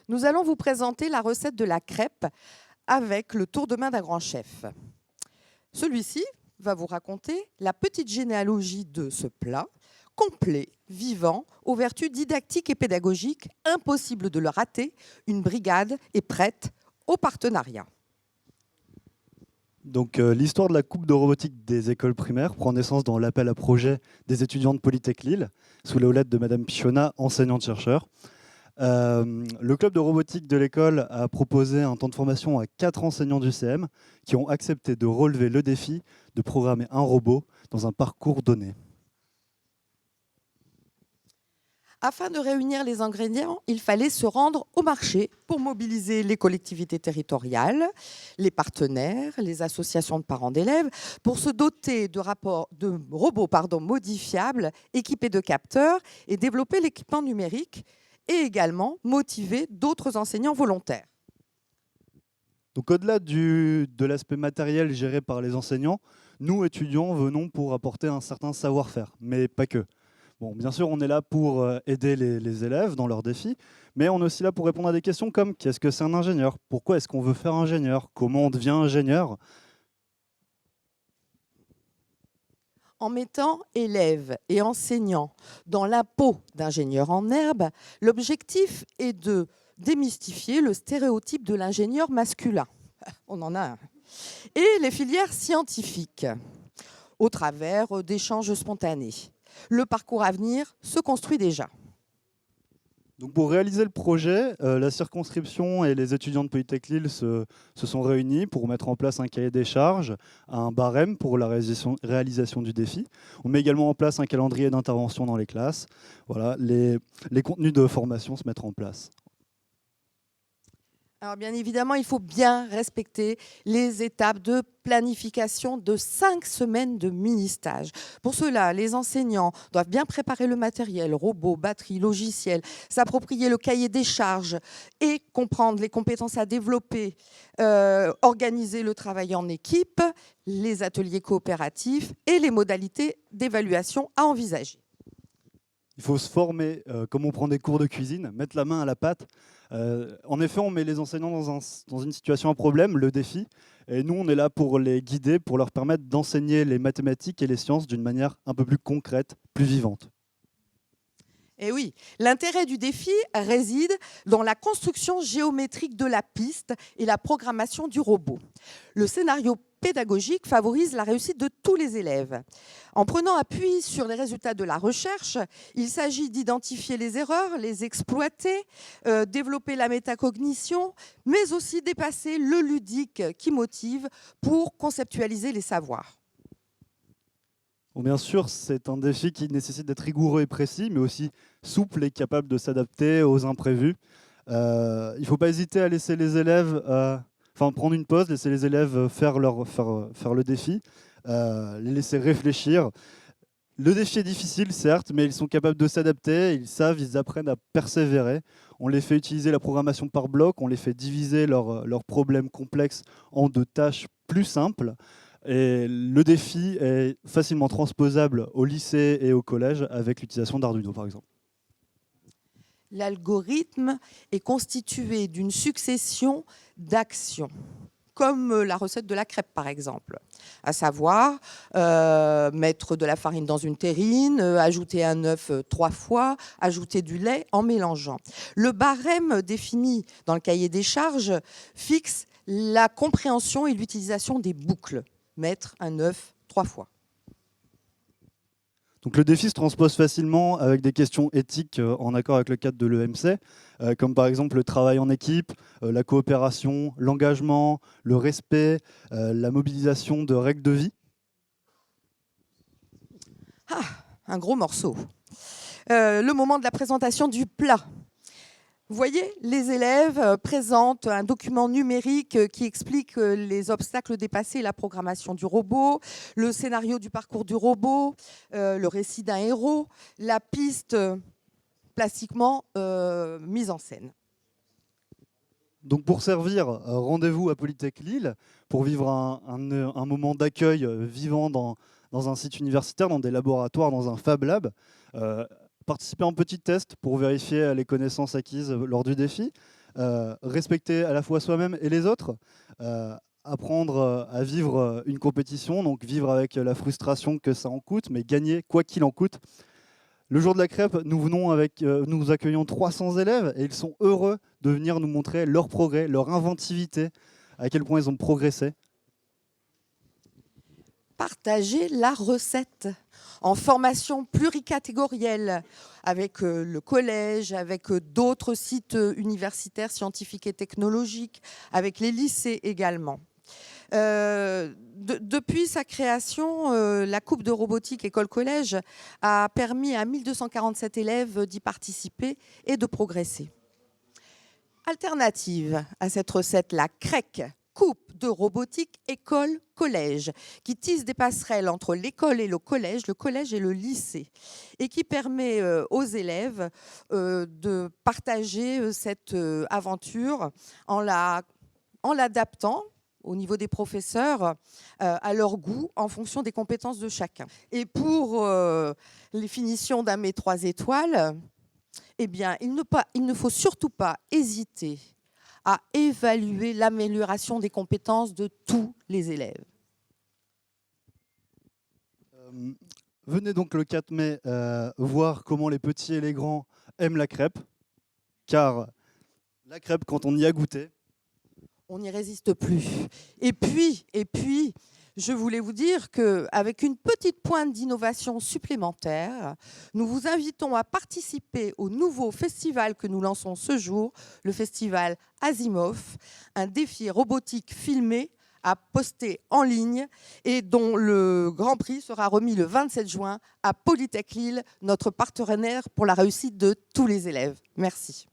Nous allons vous présenter la recette de la crêpe avec le tour de main d'un grand chef. Celui-ci va vous raconter la petite généalogie de ce plat, complet, vivant, aux vertus didactiques et pédagogiques, impossible de le rater. Une brigade est prête au partenariat. Donc, l'histoire de la coupe de robotique des écoles primaires prend naissance dans l'appel à projet des étudiants de Polytech Lille, sous la houlette de Madame Pichonna, enseignante-chercheur. Le club de robotique de l'école a proposé un temps de formation à 4 enseignants du CM qui ont accepté de relever le défi de programmer un robot dans un parcours donné. Afin de réunir les ingrédients, il fallait se rendre au marché pour mobiliser les collectivités territoriales, les partenaires, les associations de parents d'élèves, pour se doter de robots modifiables, équipés de capteurs et développer l'équipement numérique et également motiver d'autres enseignants volontaires. Donc, au-delà de l'aspect matériel géré par les enseignants, nous, étudiants, venons pour apporter un certain savoir-faire, mais pas que. Bon, bien sûr, on est là pour aider les élèves dans leurs défis, mais on est aussi là pour répondre à des questions comme qu'est-ce que c'est un ingénieur? Pourquoi est-ce qu'on veut faire ingénieur? Comment on devient ingénieur? En mettant élèves et enseignants dans la peau d'ingénieurs en herbe, l'objectif est de démystifier le stéréotype de l'ingénieur masculin. On en a un. Et les filières scientifiques, au travers d'échanges spontanés. Le parcours à venir se construit déjà. Donc, pour réaliser le projet, la circonscription et les étudiants de Polytech Lille se sont réunis pour mettre en place un cahier des charges, un barème pour la réalisation du défi. On met également en place un calendrier d'intervention dans les classes. Voilà, les contenus de formation se mettent en place. Alors bien évidemment, il faut bien respecter les étapes de planification de 5 semaines de mini-stage. Pour cela, les enseignants doivent bien préparer le matériel, robots, batteries, logiciels, s'approprier le cahier des charges et comprendre les compétences à développer, organiser le travail en équipe, les ateliers coopératifs et les modalités d'évaluation à envisager. Il faut se former, comme on prend des cours de cuisine, mettre la main à la pâte. En effet, on met les enseignants dans une situation à problème, le défi, et nous, on est là pour les guider, pour leur permettre d'enseigner les mathématiques et les sciences d'une manière un peu plus concrète, plus vivante. Et oui, l'intérêt du défi réside dans la construction géométrique de la piste et la programmation du robot. Le scénario pédagogique favorise la réussite de tous les élèves. En prenant appui sur les résultats de la recherche, il s'agit d'identifier les erreurs, les exploiter, développer la métacognition, mais aussi dépasser le ludique qui motive pour conceptualiser les savoirs. Bon, bien sûr, c'est un défi qui nécessite d'être rigoureux et précis, mais aussi souple et capable de s'adapter aux imprévus. Il ne faut pas hésiter à laisser les élèves, prendre une pause, laisser les élèves faire le défi, les laisser réfléchir. Le défi est difficile, certes, mais ils sont capables de s'adapter, ils apprennent à persévérer. On les fait utiliser la programmation par bloc, on les fait diviser leurs problèmes complexes en de tâches plus simples. Et le défi est facilement transposable au lycée et au collège avec l'utilisation d'Arduino, par exemple. L'algorithme est constitué d'une succession d'actions, comme la recette de la crêpe, par exemple, à savoir mettre de la farine dans une terrine, ajouter un œuf 3 fois, ajouter du lait en mélangeant. Le barème défini dans le cahier des charges fixe la compréhension et l'utilisation des boucles. Mettre un œuf 3 fois. Donc le défi se transpose facilement avec des questions éthiques en accord avec le cadre de l'EMC, comme par exemple le travail en équipe, la coopération, l'engagement, le respect, la mobilisation de règles de vie. Ah, un gros morceau. Le moment de la présentation du plat. Vous voyez, les élèves présentent un document numérique qui explique les obstacles dépassés et la programmation du robot, le scénario du parcours du robot, le récit d'un héros, la piste plastiquement mise en scène. Donc pour servir, rendez-vous à Polytech Lille pour vivre un moment d'accueil vivant dans un site universitaire, dans des laboratoires, dans un Fab Lab. Participer en petit test pour vérifier les connaissances acquises lors du défi. respecter à la fois soi-même et les autres, apprendre à vivre une compétition, donc vivre avec la frustration que ça en coûte, mais gagner quoi qu'il en coûte. Le jour de la crêpe, nous accueillons 300 élèves et ils sont heureux de venir nous montrer leur progrès, leur inventivité, à quel point ils ont progressé. Partager la recette en formation pluricatégorielle avec le collège, avec d'autres sites universitaires, scientifiques et technologiques, avec les lycées également. Depuis sa création, la Coupe de robotique école-collège a permis à 1247 élèves d'y participer et de progresser. Alternative à cette recette, la CREC, Coupe de robotique école-collège, qui tisse des passerelles entre l'école et le collège et le lycée, et qui permet aux élèves de partager cette aventure en l'adaptant au niveau des professeurs, à leur goût, en fonction des compétences de chacun. Et pour les finitions d'AME 3 étoiles, eh bien, il ne faut surtout pas hésiter à évaluer l'amélioration des compétences de tous les élèves. Venez donc le 4 mai voir comment les petits et les grands aiment la crêpe, car la crêpe, quand on y a goûté, on n'y résiste plus. Et puis, je voulais vous dire qu'avec une petite pointe d'innovation supplémentaire, nous vous invitons à participer au nouveau festival que nous lançons ce jour, le festival Asimov, un défi robotique filmé à poster en ligne et dont le Grand Prix sera remis le 27 juin à Polytech Lille, notre partenaire pour la réussite de tous les élèves. Merci.